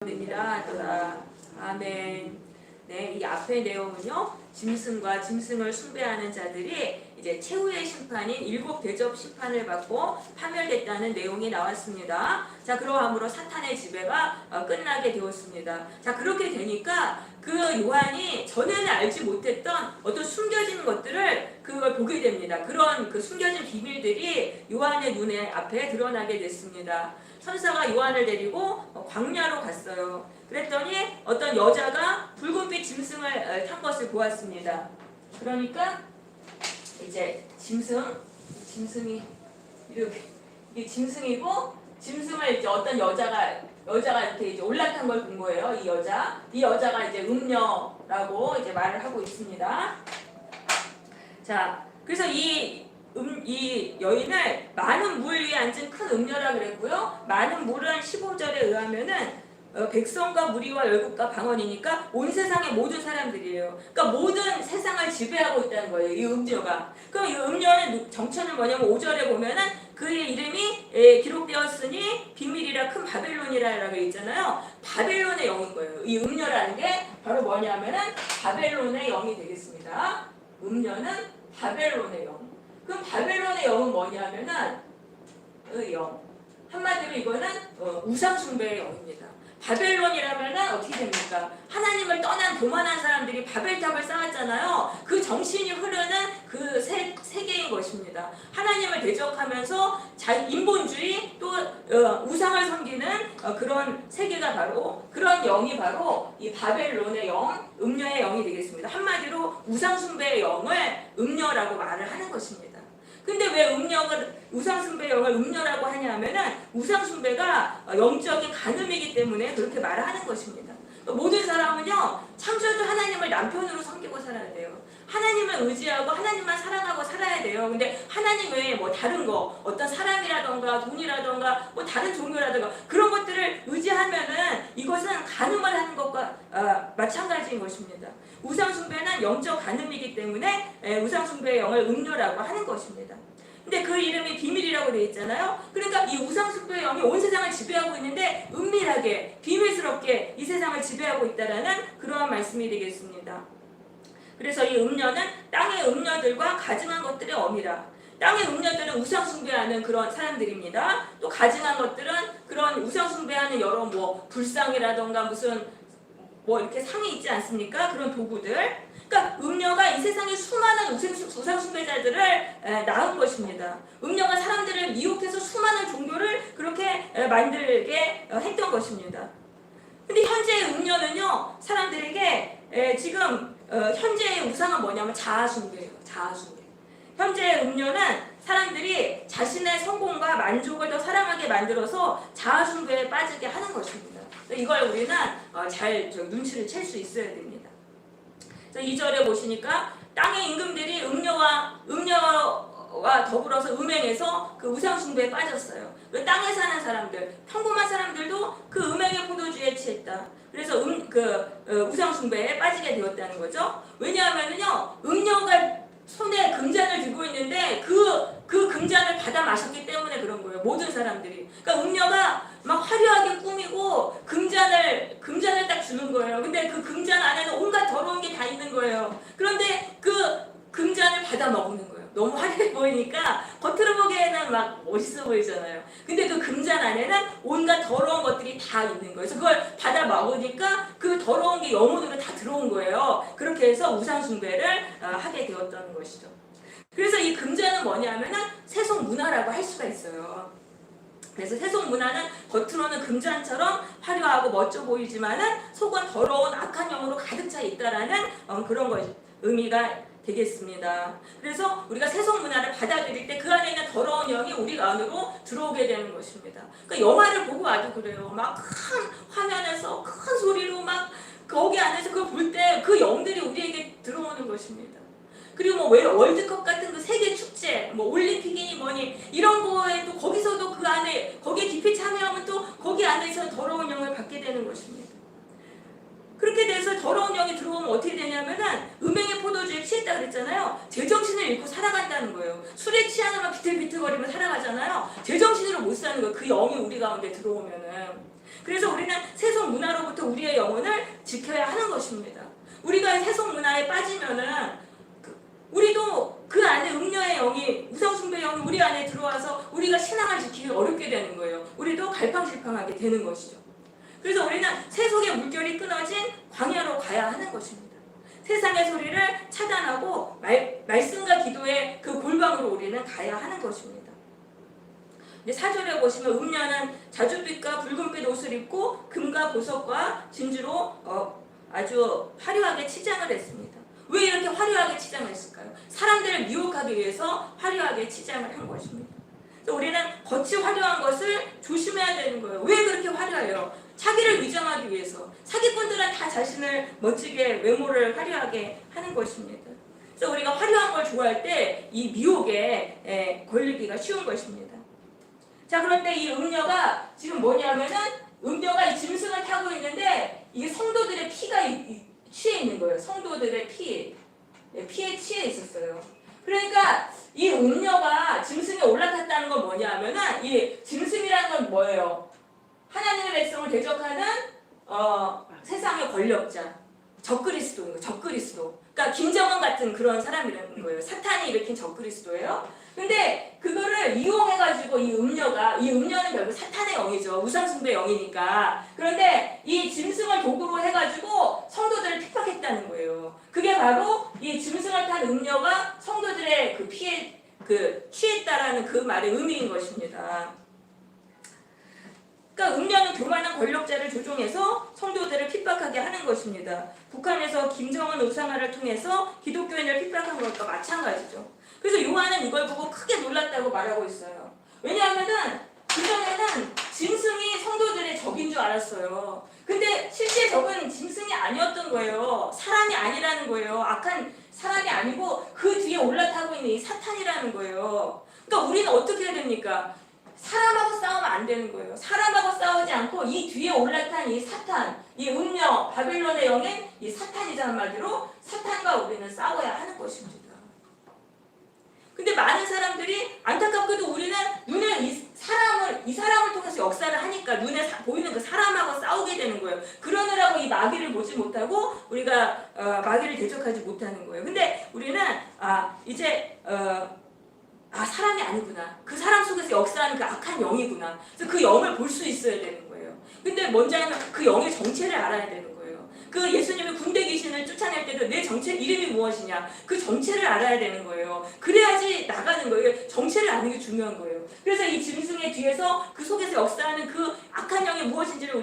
됩니다. 아멘. 네, 이 앞의 내용은요, 짐승과 짐승을 숭배하는 자들이 이제 최후의 심판인 일곱 대접 심판을 받고 파멸됐다는 내용이 나왔습니다. 자, 그러함으로 사탄의 지배가 끝나게 되었습니다. 자, 그렇게 되니까 그 요한이 전에는 알지 못했던 어떤 숨겨진 것들을 그걸 보게 됩니다. 그런 그 숨겨진 비밀들이 요한의 눈에 앞에 드러나게 됐습니다. 천사가 요한을 데리고 광야로 갔어요. 그랬더니 어떤 여자가 붉은빛 짐승을 탄 것을 보았습니다. 그러니까 이제 짐승이 이렇게 이 짐승이고 짐승을 이제 어떤 여자가 이렇게 이제 올라탄 걸 본 거예요. 이 여자가 이제 음녀라고 이제 말을 하고 있습니다. 자, 그래서 이 여인을 많은 물 위에 앉은 큰 음녀라 그랬고요. 많은 물은 15절에 의하면은 백성과 무리와 열국과 방언이니까 온 세상의 모든 사람들이에요. 그러니까 모든 세상을 지배하고 있다는 거예요. 이 음녀가. 그럼 이 음녀의 정체는 뭐냐면 5절에 보면은 그의 이름이 기록되었으니 비밀이라 큰 바벨론이라고 있잖아요. 바벨론의 영인 거예요. 이 음녀라는 게 바로 뭐냐면은 바벨론의 영이 되겠습니다. 음녀는 바벨론의 영. 그럼 바벨론의 영은 뭐냐면은 영. 한마디로 이거는 우상숭배의 영입니다. 바벨론이라면은 어떻게 됩니까? 하나님을 떠난 교만한 사람들이 바벨탑을 쌓았잖아요. 그 정신이 흐르는 그 세계인 것입니다. 하나님을 대적하면서 인본주의 또 우상을 섬기는 그런 세계가 바로 그런 영이 바로 이 바벨론의 영, 음녀의 영이 되겠습니다. 한마디로 우상숭배의 영을 음녀라고 말을 하는 것입니다. 근데 왜 우상숭배의 영을 음녀라고 하냐면은 우상숭배가 영적인 간음이기 때문에 그렇게 말을 하는 것입니다. 모든 사람은요, 창조주 하나님을 남편으로 섬기고 살아야 돼요. 하나님을 의지하고 하나님만 사랑하고 살아야 돼요. 근데 하나님 외에 뭐 다른 거, 어떤 사람이라던가 돈이라던가 뭐 다른 종교라던가 그런 것들을 의지하면은 이것은 간음을 하는 것과 마찬가지인 것입니다. 우상숭배는 영적 간음이기 때문에 우상숭배의 영을 음녀라고 하는 것입니다. 근데 그 이름이 비밀이라고 되어 있잖아요. 그러니까 이 우상숭배의 영이 온 세상을 지배하고 있는데 은밀하게 비밀스럽게 이 세상을 지배하고 있다라는 그러한 말씀이 되겠습니다. 그래서 이 음녀는 땅의 음녀들과 가증한 것들의 어미라. 땅의 음녀들은 우상숭배하는 그런 사람들입니다. 또 가증한 것들은 그런 우상숭배하는 여러 뭐 불상이라던가 무슨 뭐 이렇게 상이 있지 않습니까? 그런 도구들. 그러니까 음녀가 이 세상에 수많은 우상숭배자들을 낳은 것입니다. 음녀가 사람들을 미혹해서 수많은 종교를 그렇게 만들게 했던 것입니다. 근데 현재의 음녀는요, 사람들에게 지금 현재의 우상은 뭐냐면 자아숭배예요. 자아숭배. 현재의 음녀는 사람들이 자신의 성공과 만족을 더 사랑하게 만들어서 자아숭배에 빠지게 하는 것입니다. 이걸 우리는 잘 눈치를 챌 수 있어야 됩니다. 2절에 보시니까 땅의 임금들이 음녀와 더불어서 음행해서 그 우상숭배에 빠졌어요. 그 땅에 사는 사람들, 평범한 사람들도 그 음행의 포도주에 취했다. 그래서 우상숭배에 빠지게 되었다는 거죠. 왜냐하면요, 음녀가 손에 금잔을 들고 있는데 그 금잔을 받아 마셨기 때문에 그런 거예요. 모든 사람들이. 그러니까 음녀가 막 화려하게 꾸미고 금잔을 딱 주는 거예요. 근데 그 금잔 안에는 온갖 더러운 게 다 있는 거예요. 그런데 그 금잔을 받아 먹는 거예요. 너무 화려해 보이니까 겉으로 보기에는 막 멋있어 보이잖아요. 근데 그 금잔 안에는 온갖 더러운 것들이 다 있는 거예요. 그래서 그걸 받아 먹으니까 그 더러운 게 영혼으로 다 들어온 거예요. 그렇게 해서 우상숭배를 하게 되었다는 것이죠. 그래서 이 금잔은 뭐냐면은 세속 문화라고 할 수가 있어요. 그래서 세속 문화는 겉으로는 금잔처럼 화려하고 멋져 보이지만은 속은 더러운 악한 영으로 가득 차 있다라는 그런 의미가 되겠습니다. 그래서 우리가 세속 문화를 받아들일 때 그 안에 있는 더러운 영이 우리 안으로 들어오게 되는 것입니다. 그러니까 영화를 보고 와도 그래요. 막 큰 화면에서 큰 소리로 막 거기 안에서 그걸 볼 때 그 영들이 우리에게 들어오는 것입니다. 그리고 뭐 월드컵 같은 그 세계 축제, 뭐 올림픽이니 뭐니 이런 거에 또 거기서도 그 안에 거기에 깊이 참여하면 또 거기 안에서 더러운 영을 받게 되는 것입니다. 그렇게 돼서 더러운 영이 들어오면 어떻게 되냐면은 음행의 포도주에 취했다 그랬잖아요. 제정신을 잃고 살아간다는 거예요. 술에 취하면 비틀비틀거리며 살아가잖아요. 제정신으로 못 사는 거예요. 그 영이 우리 가운데 들어오면은. 그래서 우리는 세속 문화로부터 우리의 영혼을 지켜야 하는 것입니다. 우리가 세속 문화에 빠지면은 우리도 그 안에 음녀의 영이, 우상숭배의 영이 우리 안에 들어와서 우리가 신앙을 지키기 어렵게 되는 거예요. 우리도 갈팡질팡하게 되는 것이죠. 그래서 우리는 세속의 물결이 끊어진 광야로 가야 하는 것입니다. 세상의 소리를 차단하고 말씀과 기도의 그 골방으로 우리는 가야 하는 것입니다. 4절에 보시면 음녀는 자줏빛과 붉은빛 옷을 입고 금과 보석과 진주로 아주 화려하게 치장을 했습니다. 왜 이렇게 화려하게 치장을 했을까요? 사람들을 미혹하기 위해서 화려하게 치장을 한 것입니다. 그래서 우리는 겉이 화려한 것을 조심해야 되는 거예요. 왜 그렇게 화려해요? 자기를 위장하기 위해서. 사기꾼들은 다 자신을 멋지게, 외모를 화려하게 하는 것입니다. 그래서 우리가 화려한 걸 좋아할 때 이 미혹에 걸리기가 쉬운 것입니다. 자, 그런데 이 음녀가 지금 뭐냐면은 음녀가 이 짐승을 타고 있는데 이게 성도들의 피가 취해 있는 거예요. 성도들의 피에 취해 있었어요. 그러니까 이 음녀가 짐승에 올라탔다는 건 뭐냐면은 이 짐승이라는 건 뭐예요? 하나님의 백성을 대적하는 세상의 권력자, 적그리스도인 거예요. 적그리스도. 그러니까 김정은 같은 그런 사람이라는 거예요. 사탄이 일으킨 적그리스도예요. 근데 그거를 이용해가지고 이 음녀는 결국 사탄의 영이죠. 우상숭배 영이니까. 그런데 이 짐승을 도구로 해가지고 성도들을 핍박했다는 거예요. 그게 바로 이 짐승을 탄 음녀가 성도들의 그 피에 취했다라는 그 말의 의미인 것입니다. 그러니까 음녀는 교만한 권력자를 조종해서 성도들을 핍박하게 하는 것입니다. 북한에서 김정은 우상화를 통해서 기독교인을 핍박한 것과 마찬가지죠. 그래서 요한은 이걸 보고 크게 놀랐다고 말하고 있어요. 왜냐하면은 그전에는 짐승이 성도들의 적인 줄 알았어요. 근데 실제 적은 짐승이 아니었던 거예요. 사람이 아니라는 거예요. 악한 사람이 아니고 그 뒤에 올라타고 있는 이 사탄이라는 거예요. 그러니까 우리는 어떻게 해야 됩니까? 사람하고 싸우면 안 되는 거예요. 사람하고 싸우지 않고 이 뒤에 올라탄 이 사탄, 이 음녀, 바빌론의 영인 이 사탄이자 한마디로 사탄과 우리는 싸워야 하는 것입니다. 근데 많은 사람들이 안타깝게도 우리는 눈에 이 사람을 통해서 역사를 하니까 눈에 보이는 그 사람하고 싸우게 되는 거예요. 그러느라고 이 마귀를 보지 못하고 우리가 마귀를 대적하지 못하는 거예요. 근데 우리는 이제 사람이 아니구나. 그 사람 속에서 역사하는 그 악한 영이구나. 그래서 그 영을 볼 수 있어야 되는 거예요. 근데 먼저 하면 그 영의 정체를 알아야 되는 거예요. 그 예수님이 군대 귀신을 쫓아낼 때도 내 정체 이름이 무엇이냐 그 정체를 알아야 되는 거예요. 그래야지 나가는 거예요. 정체를 아는 게 중요한 거예요. 그래서 이 짐승의 뒤에서 그 속에서 역사하는 그 악한 영이 무엇인지를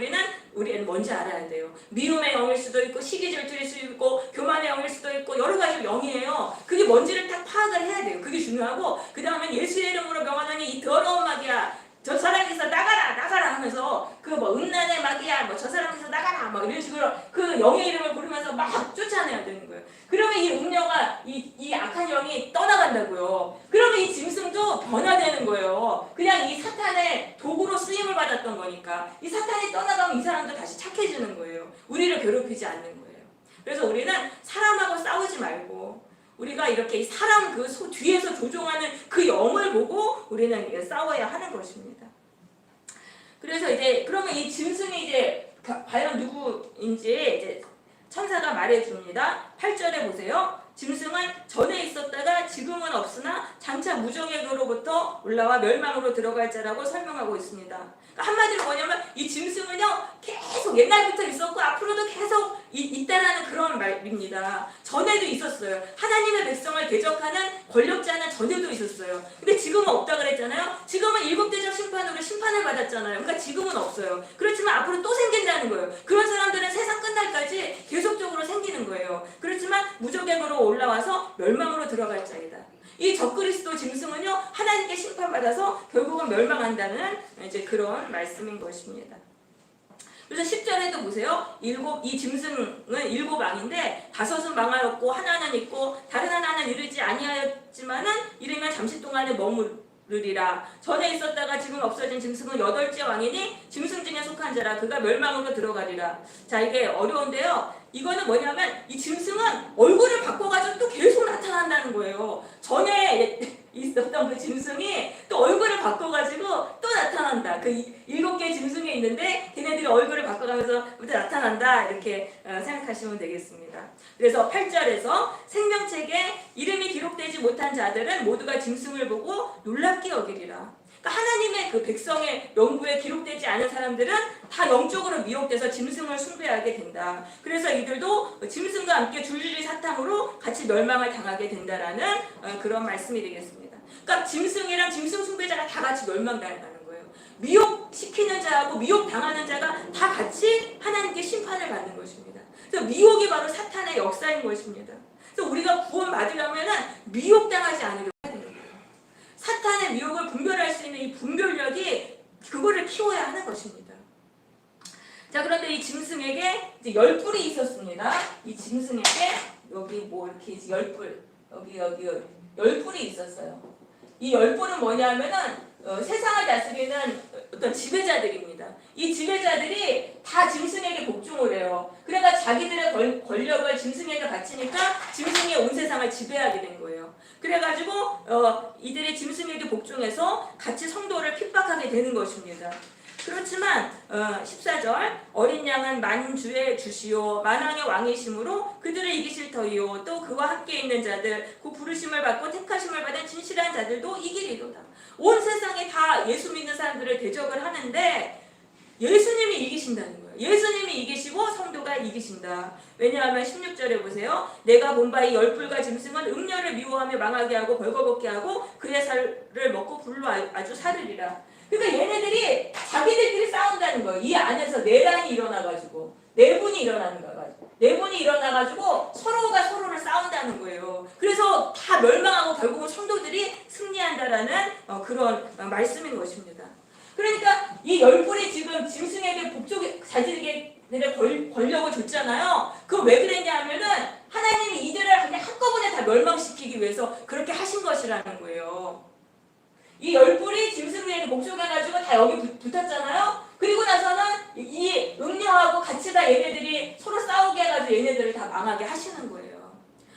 우리는 먼저 알아야 돼요. 미움의 영일 수도 있고 시기 질투일 수도 있고 교만의 영일 수도 있고 여러 가지 영이에요. 그게 뭔지를 딱 파악을 해야 돼요. 그게 중요하고 그 다음에 예수의 이름으로 명하노니 이 더러운 마귀야 저 사람에서 나가라 하면서 그 뭐 음란의 마귀야 뭐 저 사람에서 나가라 막 이런 식으로 그 영의 이름을 부르면서 막 쫓아내야 되는 거예요. 그러면 이 음녀가 이 악한 영이 떠나간다고요. 그러면 이 짐승도 변화되는 거예요. 그냥 이 사탄의 도구로 쓰임을 받았던 거니까 이 사탄이 떠나가면 이 사람도 다시 착해지는 거예요. 우리를 괴롭히지 않는 거예요. 그래서 우리는 사람하고 싸우지 말고 우리가 이렇게 사람 뒤에서 조종하는 그 영을 보고 우리는 싸워야 하는 것입니다. 그래서 이제 그러면 이 짐승이 이제 과연 누구인지 이제 천사가 말해줍니다. 8절에 보세요. 짐승은 전에 있었다가 지금은 없으나 장차 무정액으로부터 올라와 멸망으로 들어갈 자라고 설명하고 있습니다. 그러니까 한마디로 뭐냐면 이 짐승은요 계속 옛날부터 있었고 앞으로도 계속 있다라는 그런 말입니다. 전에도 있었어요. 하나님의 백성을 대적하는 권력자는 전에도 있었어요. 근데 지금은 없다 그랬잖아요. 지금은 7대적 심판으로 심판을 받았잖아요. 그러니까 지금은 없어요. 그렇지만 앞으로 또 생긴다는 거예요. 그런 사람들은 세상 끝날까지 계속적으로 생기는 거예요. 그렇지만 무저갱으로 올라와서 멸망으로 들어갈 자이다. 이 적그리스도 짐승은요 하나님께 심판받아서 결국은 멸망한다는 이제 그런 말씀인 것입니다. 그래서 10절에도 보세요. 이 짐승은 7왕인데 5은 망하였고 하나는 있고 다른 하나는 이르지 아니하였지만은 이르면 잠시 동안에 머무르리라. 전에 있었다가 지금 없어진 짐승은 8째 왕이니 짐승 중에 속한 자라. 그가 멸망으로 들어가리라. 자, 이게 어려운데요. 이거는 뭐냐면 이 짐승은 얼굴을 바꿔가지고 또 계속 나타난다는 거예요. 전에 있었던 그 짐승이 또 얼굴을 바꿔가지고 또 나타난다. 그 7개의 짐승이 있는데 걔네들이 얼굴을 바꿔가면서 나타난다. 이렇게 생각하시면 되겠습니다. 그래서 8절에서 생명책에 이름이 기록되지 못한 자들은 모두가 짐승을 보고 놀랍게 여기리라. 그러니까 하나님의 그 백성의 명부에 기록되지 않은 사람들은 다 영적으로 미혹돼서 짐승을 숭배하게 된다. 그래서 이들도 짐승과 함께 줄줄이 사탕으로 같이 멸망을 당하게 된다라는 그런 말씀이 되겠습니다. 그러니까 짐승이랑 짐승 숭배자가 다 같이 멸망당한다는 거예요. 미혹시키는 자하고 미혹당하는 자가 다 같이 하나님께 심판을 받는 것입니다. 그래서 미혹이 바로 사탄의 역사인 것입니다. 그래서 우리가 구원받으려면 미혹당하지 않으려고 해야 되는 거예요. 사탄의 미혹을 분별할 수 있는 이 분별력이 그거를 키워야 하는 것입니다. 자, 그런데 이 짐승에게 이제 10뿔이 있었습니다. 이 짐승에게 여기 뭐 이렇게 10뿔, 여기 10뿔이 있었어요. 이 10뿔은 뭐냐면은 세상을 다스리는 어떤 지배자들입니다. 이 지배자들이 다 짐승에게 복종을 해요. 그러니까 자기들의 권력을 짐승에게 바치니까 짐승이 온 세상을 지배하게 된 거예요. 그래가지고 이들이 짐승에게 복종해서 같이 성도를 핍박하게 되는 것입니다. 그렇지만 14절 어린 양은 만주의 주시오 만왕의 왕이심으로 그들을 이기실 터이요 또 그와 함께 있는 자들 그 부르심을 받고 택하심을 받은 진실한 자들도 이기리로다. 온 세상에 다 예수 믿는 사람들을 대적을 하는데 예수님이 이기신다는 거예요. 예수님이 이기시고 성도가 이기신다. 왜냐하면 16절에 보세요. 내가 본 바 이 10뿔과 짐승은 음녀를 미워하며 망하게 하고 벌거벗게 하고 그의 살을 먹고 불로 아주 사르리라. 그러니까 얘네들이 자기들끼리 싸운다는 거예요. 이 안에서 내란이 일어나가지고 내분이 일어나가지고 서로가 서로를 싸운다는 거예요. 그래서 다 멸망하고 결국은 성도들이 승리한다라는 그런 말씀인 것입니다. 그러니까 이 10뿔이 지금 짐승에게 자기들의 권력을 줬잖아요. 그거 왜 그랬냐 하면은 하나님이 이들을 그냥 한꺼번에 다 멸망시키기 위해서 그렇게 하신 것이라는 거예요. 이 10뿔이 짐승에게 복종해가지고 다 여기 붙었잖아요. 그리고 나서는 이 음녀하고 같이 다 얘네들이 서로 싸우게 해가지고 얘네들을 다 망하게 하시는 거예요.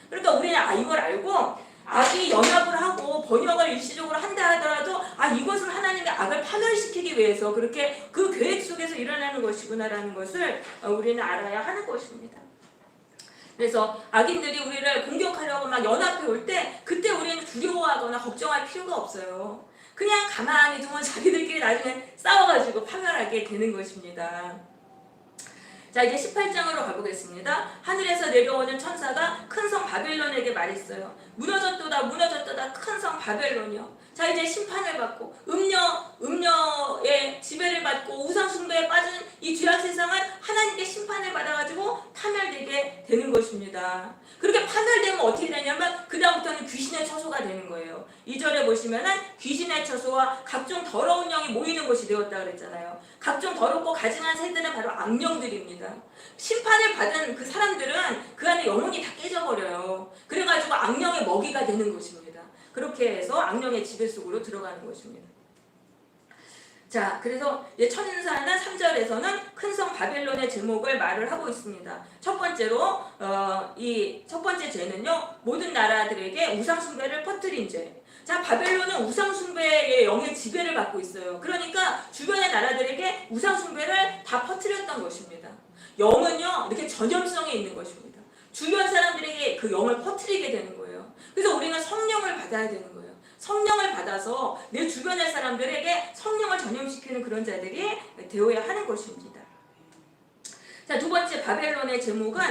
그러니까 우리는 이걸 알고 악이 연합을 하고 번영을 일시적으로 한다 하더라도 이것은 하나님의 악을 파멸시키기 위해서 그렇게 그 계획 속에서 일어나는 것이구나라는 것을 우리는 알아야 하는 것입니다. 그래서 악인들이 우리를 공격하려고 막 연합해 올 때 그때 우리는 두려워하거나 걱정할 필요가 없어요. 그냥 가만히 두면 자기들끼리 나중에 싸워가지고 파멸하게 되는 것입니다. 자, 이제 18장으로 가보겠습니다. 하늘에서 내려오는 천사가 큰 성 바벨론에게 말했어요. 무너졌도다 큰 성 바벨론이요. 자, 이제 심판을 받고 음녀의 지배를 받고 우상숭배에 빠진 이 죄악 세상은 하나님께 심판을 받아가지고 파멸되게 되는 것입니다. 그렇게 파멸되면 어떻게 되냐면 그 다음부터는 귀신의 처소가 되는 거예요. 2절에 보시면은 귀신의 처소와 각종 더러운 영이 모이는 곳이 되었다 그랬잖아요. 각종 더럽고 가증한 새들은 바로 악령들입니다. 심판을 받은 그 사람들은 그 안에 영혼이 다 깨져버려요. 그래가지고 악령의 먹이가 되는 것입니다. 그렇게 해서 악령의 지배 속으로 들어가는 것입니다. 자, 그래서 천사는 3절에서는 큰 성 바벨론의 제목을 말을 하고 있습니다. 첫 번째로 이 첫 번째 죄는요, 모든 나라들에게 우상숭배를 퍼뜨린 죄. 자, 바벨론은 우상숭배의 영의 지배를 받고 있어요. 그러니까 주변의 나라들에게 우상숭배를 다 퍼뜨렸던 것입니다. 영은요, 이렇게 전염성이 있는 것입니다. 주변 사람들에게 그 영을 퍼뜨리게 되는 거예요. 그래서 우리는 성령을 받아야 되는 거예요. 성령을 받아서 내 주변의 사람들에게 성령을 전염시키는 그런 자들이 되어야 하는 것입니다. 자, 두 번째 바벨론의 제목은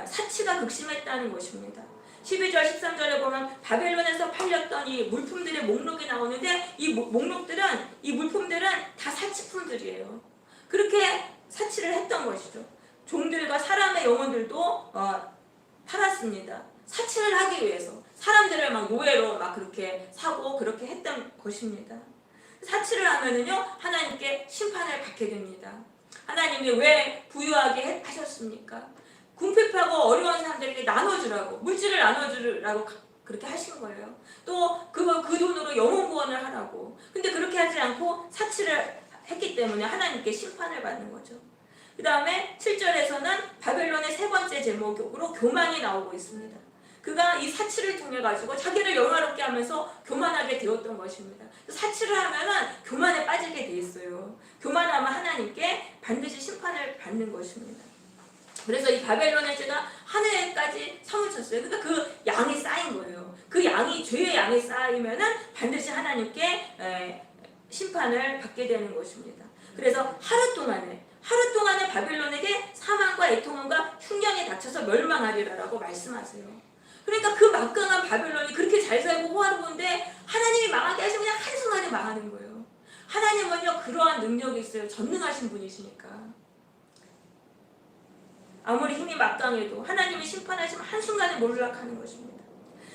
사치가 극심했다는 것입니다. 12절 13절에 보면 바벨론에서 팔렸던 이 물품들의 목록이 나오는데 이 물품들은 다 사치품들이에요. 그렇게 사치를 했던 것이죠. 종들과 사람의 영혼들도 팔았습니다. 사치를 하기 위해서 사람들을 막 노예로 막 그렇게 사고 그렇게 했던 것입니다. 사치를 하면은요, 하나님께 심판을 받게 됩니다. 하나님이 왜 부유하게 하셨습니까? 궁핍하고 어려운 사람들에게 나눠주라고, 물질을 나눠주라고 그렇게 하신 거예요. 또 그 돈으로 영혼 구원을 하라고. 근데 그렇게 하지 않고 사치를 했기 때문에 하나님께 심판을 받는 거죠. 그 다음에 7절에서는 바벨론의 세 번째 제목으로 교만이 나오고 있습니다. 그가 이 사치를 통해 가지고 자기를 영화롭게 하면서 교만하게 되었던 것입니다. 사치를 하면은 교만에 빠지게 돼 있어요. 교만하면 하나님께 반드시 심판을 받는 것입니다. 그래서 이 바벨론의 죄가 하늘에까지 사무쳤어요. 그러니까 그 양이 쌓인 거예요. 그 양이 죄의 양이 쌓이면은 반드시 하나님께 심판을 받게 되는 것입니다. 그래서 하루 동안에 바벨론에게 사망과 애통함과 흉년이 닥쳐서 멸망하리라라고 말씀하세요. 그러니까 그 막강한 바벨론이 그렇게 잘 살고 호화로운데 하나님이 망하게 하시면 그냥 한순간에 망하는 거예요. 하나님은요 그러한 능력이 있어요. 전능하신 분이시니까. 아무리 힘이 막강해도 하나님이 심판하시면 한순간에 몰락하는 것입니다.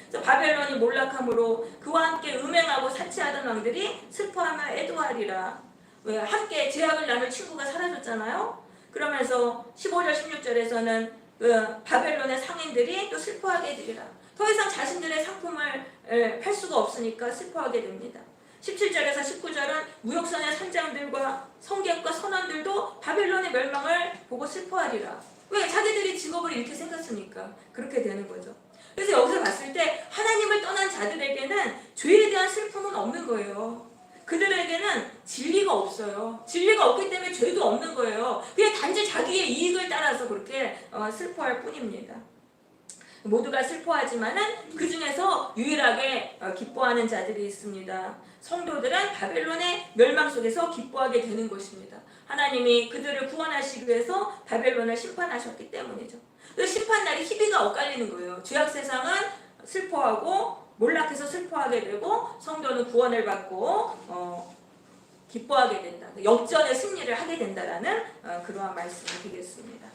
그래서 바벨론이 몰락함으로 그와 함께 음행하고 사치하던 왕들이 슬퍼하며 애도하리라. 왜? 함께 제약을 나눌 친구가 사라졌잖아요. 그러면서 15절 16절에서는 그 바벨론의 상인들이 또 슬퍼하게 되리라. 더 이상 자신들의 상품을 팔 수가 없으니까 슬퍼하게 됩니다. 17절에서 19절은 무역선의 선장들과 성객과 선원들도 바벨론의 멸망을 보고 슬퍼하리라. 왜? 자기들이 직업을 이렇게 생겼으니까 그렇게 되는 거죠. 그래서 여기서 봤을 때 하나님을 떠난 자들에게는 죄에 대한 슬픔은 없는 거예요. 그들에게는 진리가 없어요. 진리가 없기 때문에 죄도 없는 거예요. 그냥 단지 자기의 이익을 따라서 그렇게 슬퍼할 뿐입니다. 모두가 슬퍼하지만은 그 중에서 유일하게 기뻐하는 자들이 있습니다. 성도들은 바벨론의 멸망 속에서 기뻐하게 되는 것입니다. 하나님이 그들을 구원하시기 위해서 바벨론을 심판하셨기 때문이죠. 그 심판날이 희비가 엇갈리는 거예요. 죄악 세상은 슬퍼하고 몰락해서 슬퍼하게 되고 성도는 구원을 받고 기뻐하게 된다. 역전의 승리를 하게 된다라는 그러한 말씀을 드리겠습니다.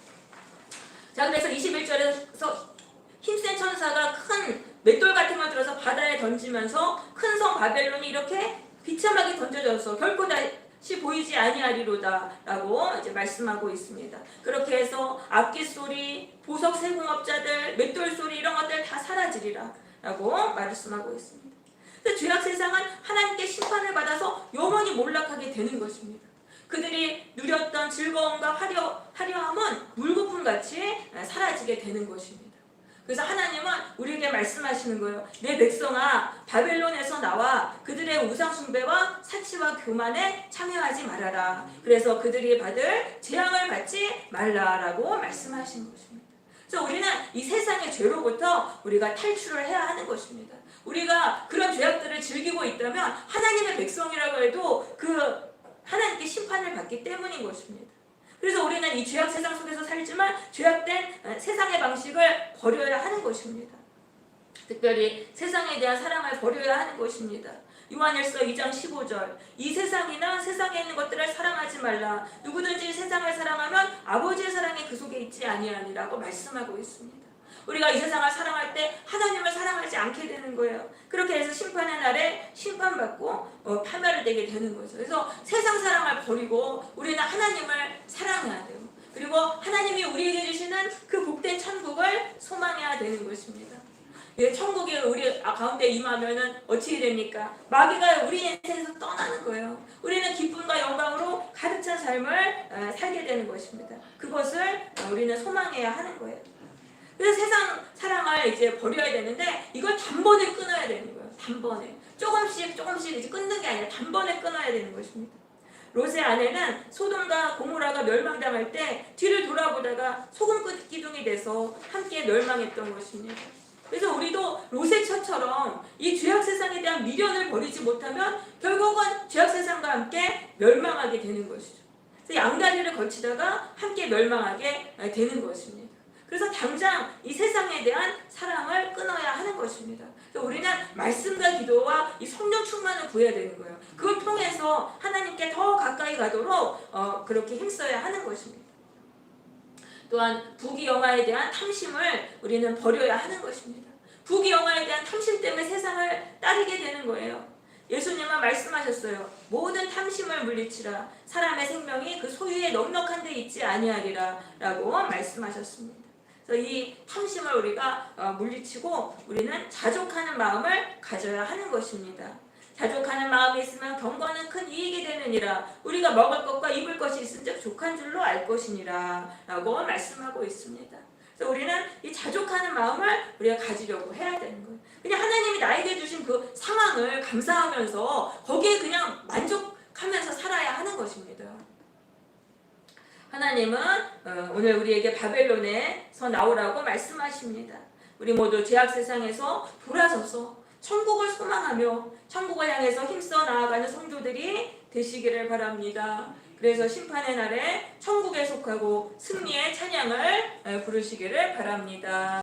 자, 그래서 21절에서 힘센 천사가 큰 맷돌 같은 걸 들어서 바다에 던지면서 큰 성 바벨론이 이렇게 비참하게 던져져서 결코 다시 보이지 아니하리로다 라고 이제 말씀하고 있습니다. 그렇게 해서 악기 소리, 보석 세공업자들, 맷돌 소리 이런 것들 다 사라지리라 라고 말씀하고 있습니다. 죄악 세상은 하나님께 심판을 받아서 영원히 몰락하게 되는 것입니다. 그들이 누렸던 즐거움과 화려함은 물거품같이 사라지게 되는 것입니다. 그래서 하나님은 우리에게 말씀하시는 거예요. 내 백성아, 바벨론에서 나와 그들의 우상 숭배와 사치와 교만에 참여하지 말아라. 그래서 그들이 받을 재앙을 받지 말라라고 말씀하신 것입니다. 그래서 우리는 이 세상의 죄로부터 우리가 탈출을 해야 하는 것입니다. 우리가 그런 죄악들을 즐기고 있다면 하나님의 백성이라고 해도 그 하나님께 심판을 받기 때문인 것입니다. 그래서 우리는 이 죄악 세상 속에서 살지만 죄악된 세상의 방식을 버려야 하는 것입니다. 특별히 세상에 대한 사랑을 버려야 하는 것입니다. 요한일서 2장 15절 이 세상이나 세상에 있는 것들을 사랑하지 말라. 누구든지 세상을 사랑하면 아버지의 사랑이 그 속에 있지 아니하니라고 말씀하고 있습니다. 우리가 이 세상을 사랑할 때 하나님을 사랑하지 않게 되는 거예요. 그렇게 해서 심판의 날에 심판받고 파멸되게 되는 거죠. 그래서 세상 사랑을 버리고 우리는 하나님을 사랑해야 돼요. 그리고 하나님이 우리에게 주시는 그 복된 천국을 소망해야 되는 것입니다. 천국이 우리 가운데 임하면은 어떻게 됩니까? 마귀가 우리 인생에서 떠나는 거예요. 우리는 기쁨과 영광으로 가득 찬 삶을 살게 되는 것입니다. 그것을 우리는 소망해야 하는 거예요. 그래서 세상 사랑을 이제 버려야 되는데 이걸 단번에 끊어야 되는 거예요. 단번에. 조금씩 이제 끊는 게 아니라 단번에 끊어야 되는 것입니다. 롯의 아내는 소돔과 고모라가 멸망당할 때 뒤를 돌아보다가 소금 기둥이 돼서 함께 멸망했던 것입니다. 그래서 우리도 롯의 처처럼 이 죄악 세상에 대한 미련을 버리지 못하면 결국은 죄악 세상과 함께 멸망하게 되는 것이죠. 그래서 양다리를 거치다가 함께 멸망하게 되는 것입니다. 그래서 당장 이 세상에 대한 사랑을 끊어야 하는 것입니다. 그래서 우리는 말씀과 기도와 이 성령 충만을 구해야 되는 거예요. 그걸 통해서 하나님께 더 가까이 가도록 그렇게 힘써야 하는 것입니다. 또한 부귀영화에 대한 탐심을 우리는 버려야 하는 것입니다. 부귀영화에 대한 탐심 때문에 세상을 따르게 되는 거예요. 예수님은 말씀하셨어요. 모든 탐심을 물리치라. 사람의 생명이 그 소유에 넉넉한 데 있지 아니하리라 라고 말씀하셨습니다. 그래서 이 탐심을 우리가 물리치고 우리는 자족하는 마음을 가져야 하는 것입니다. 자족하는 마음이 있으면 경건은 큰 이익이 되느니라. 우리가 먹을 것과 입을 것이 있은즉 족한 줄로 알 것이니라 라고 말씀하고 있습니다. 그래서 우리는 이 자족하는 마음을 우리가 가지려고 해야 되는 거예요. 그냥 하나님이 나에게 주신 그 상황을 감사하면서 거기에 그냥 만족하면서 살아야 하는 것입니다. 하나님은 오늘 우리에게 바벨론에서 나오라고 말씀하십니다. 우리 모두 죄악 세상에서 돌아서서 천국을 소망하며 천국을 향해서 힘써 나아가는 성도들이 되시기를 바랍니다. 그래서 심판의 날에 천국에 속하고 승리의 찬양을 부르시기를 바랍니다.